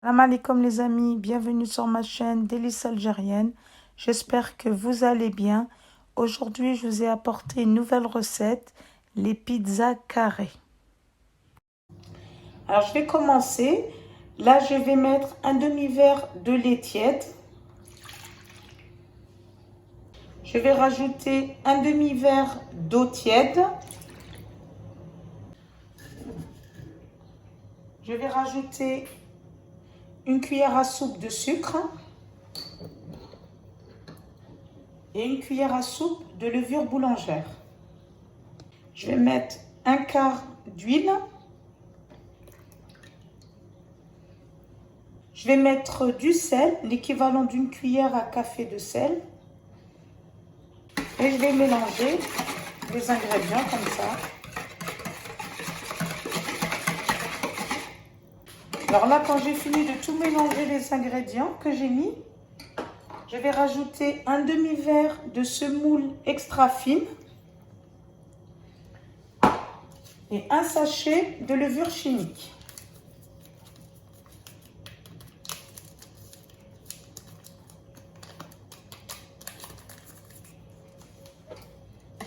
Salam alaikum les amis, bienvenue sur ma chaîne Délices Algériennes. J'espère que vous allez bien. Aujourd'hui, je vous ai apporté une nouvelle recette, les pizzas carrées. Alors, je vais commencer. Là, je vais mettre un demi-verre de lait tiède. Je vais rajouter un demi-verre d'eau tiède. Je vais rajouter une cuillère à soupe de sucre et une cuillère à soupe de levure boulangère. Je vais mettre un quart d'huile. Je vais mettre du sel, l'équivalent d'une cuillère à café de sel. Et je vais mélanger les ingrédients comme ça. Alors là, quand j'ai fini de tout mélanger les ingrédients que j'ai mis, je vais rajouter un demi-verre de semoule extra fine et un sachet de levure chimique.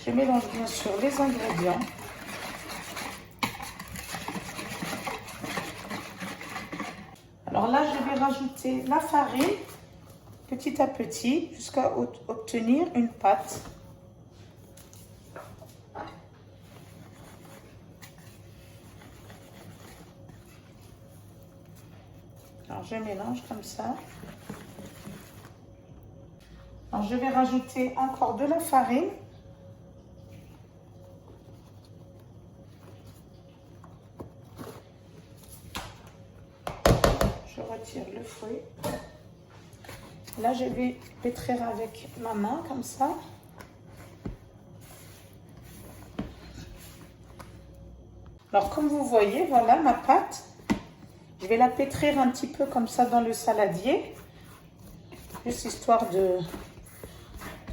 Je mélange bien sûr les ingrédients. Alors là, je vais rajouter la farine petit à petit jusqu'à obtenir une pâte. Alors je mélange comme ça. Alors je vais rajouter encore de la farine. Je retire le fruit. Là, je vais pétrir avec ma main, comme ça. Alors, comme vous voyez, voilà ma pâte. Je vais la pétrir un petit peu comme ça dans le saladier. Juste histoire de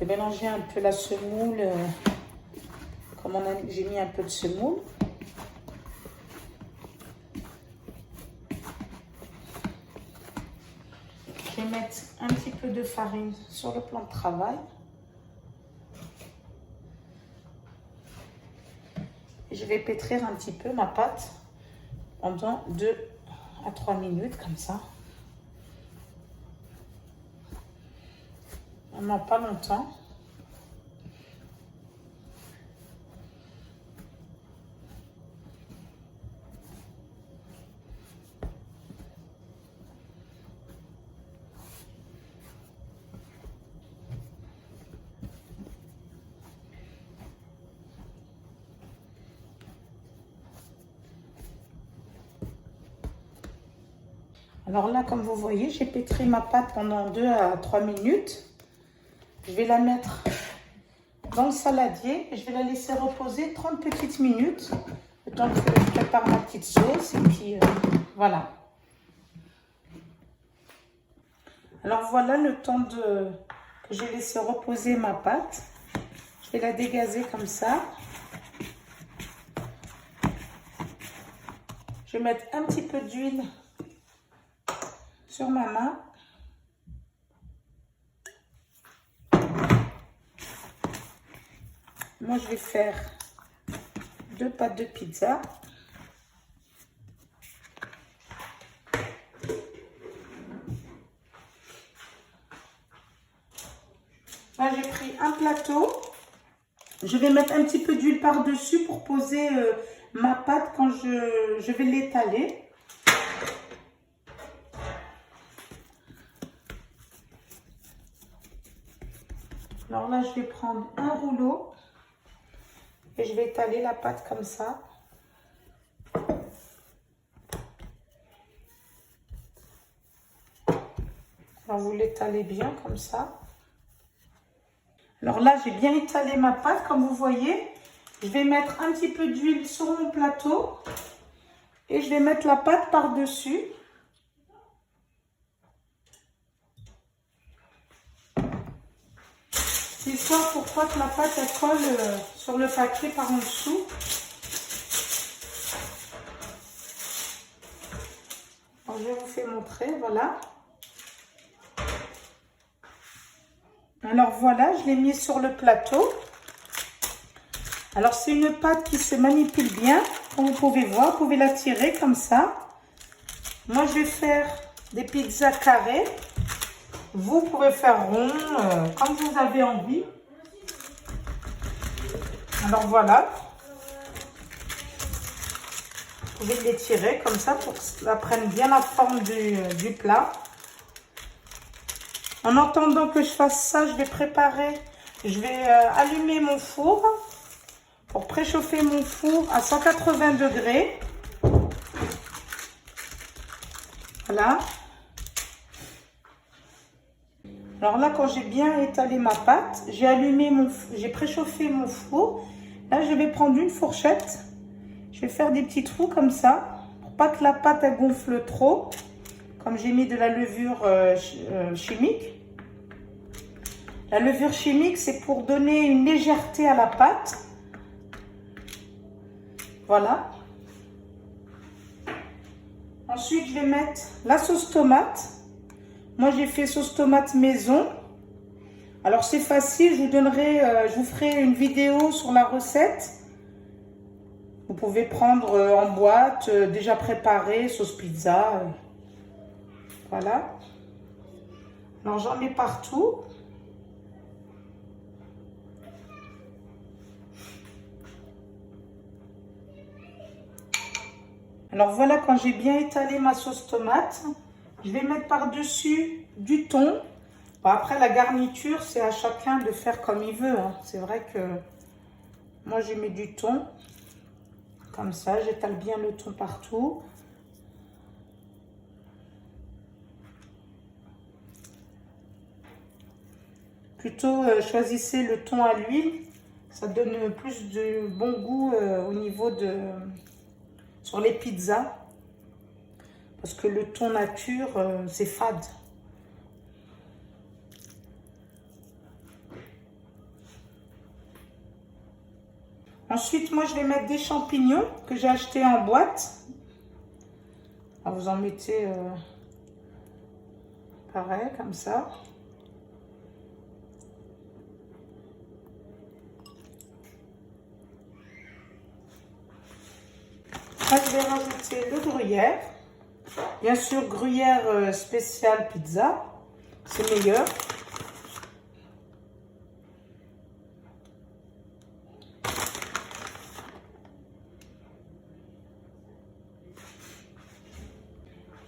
mélanger un peu la semoule. Comme j'ai mis un peu de semoule. Je vais mettre un petit peu de farine sur le plan de travail. Et je vais pétrir un petit peu ma pâte pendant 2 à 3 minutes comme ça. Vraiment pas longtemps. Alors là, comme vous voyez, j'ai pétri ma pâte pendant 2 à 3 minutes. Je vais la mettre dans le saladier et je vais la laisser reposer 30 petites minutes. Le temps que je prépare ma petite sauce et puis voilà. Alors voilà le temps que j'ai laissé reposer ma pâte. Je vais la dégazer comme ça. Je vais mettre un petit peu d'huile sur ma main. Moi, je vais faire 2 pâtes de pizza. Là, j'ai pris un plateau. Je vais mettre un petit peu d'huile par-dessus pour poser ma pâte quand je vais l'étaler. Alors là, je vais prendre un rouleau et je vais étaler la pâte comme ça. Alors vous l'étalez bien comme ça. Alors là, j'ai bien étalé ma pâte comme vous voyez. Je vais mettre un petit peu d'huile sur mon plateau et je vais mettre la pâte par-dessus. C'est ça pourquoi que la pâte elle colle sur le papier par en dessous. Alors je vous fais montrer, voilà. Alors voilà, je l'ai mis sur le plateau. Alors c'est une pâte qui se manipule bien, comme vous pouvez voir, vous pouvez la tirer comme ça. Moi je vais faire des pizzas carrées. Vous pouvez faire rond, comme vous avez envie. Alors voilà. Vous pouvez les tirer comme ça pour que ça prenne bien la forme du plat. En attendant que je fasse ça, je vais allumer mon four pour préchauffer mon four à 180 degrés. Voilà. Alors là, quand j'ai bien étalé ma pâte, j'ai préchauffé mon four. Là, je vais prendre une fourchette. Je vais faire des petits trous comme ça, pour pas que la pâte elle gonfle trop. Comme j'ai mis de la levure chimique. La levure chimique, c'est pour donner une légèreté à la pâte. Voilà. Ensuite, je vais mettre la sauce tomate. Moi, j'ai fait sauce tomate maison. Alors, c'est facile. Je vous ferai une vidéo sur la recette. Vous pouvez prendre en boîte, déjà préparée, sauce pizza. Voilà. Alors, j'en mets partout. Alors, voilà, quand j'ai bien étalé ma sauce tomate, je vais mettre par-dessus du thon. Bon, après, la garniture, c'est à chacun de faire comme il veut. Hein. C'est vrai que moi, j'ai mis du thon. Comme ça, j'étale bien le thon partout. Plutôt, choisissez le thon à l'huile. Ça donne plus de bon goût au niveau sur les pizzas. Parce que le thon nature, c'est fade. Ensuite, moi, je vais mettre des champignons que j'ai achetés en boîte. Alors, vous en mettez pareil, comme ça. Là, je vais rajouter le gruyère. Bien sûr, gruyère spéciale pizza. C'est meilleur.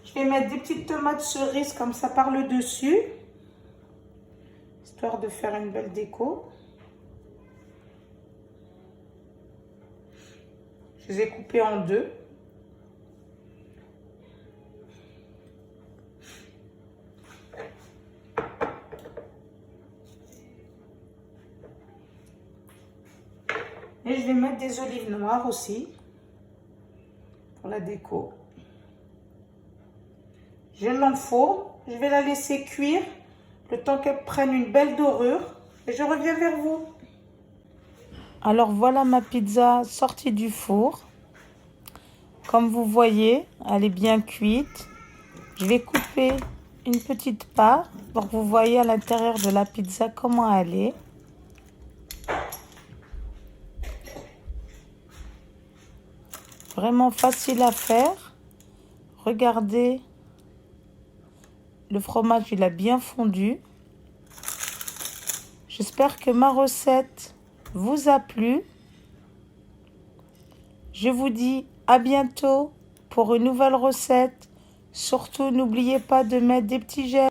Je vais mettre des petites tomates cerises comme ça par le dessus. Histoire de faire une belle déco. Je les ai coupées en deux. Et je vais mettre des olives noires aussi pour la déco. Je l'enfourne. Je vais la laisser cuire le temps qu'elle prenne une belle dorure. Et je reviens vers vous. Alors voilà ma pizza sortie du four. Comme vous voyez, elle est bien cuite. Je vais couper une petite part pour que vous voyez à l'intérieur de la pizza comment elle est. Vraiment facile à faire. Regardez, le fromage il a bien fondu. J'espère que ma recette vous a plu. Je vous dis à bientôt pour une nouvelle recette. Surtout, n'oubliez pas de mettre des petits j'aime.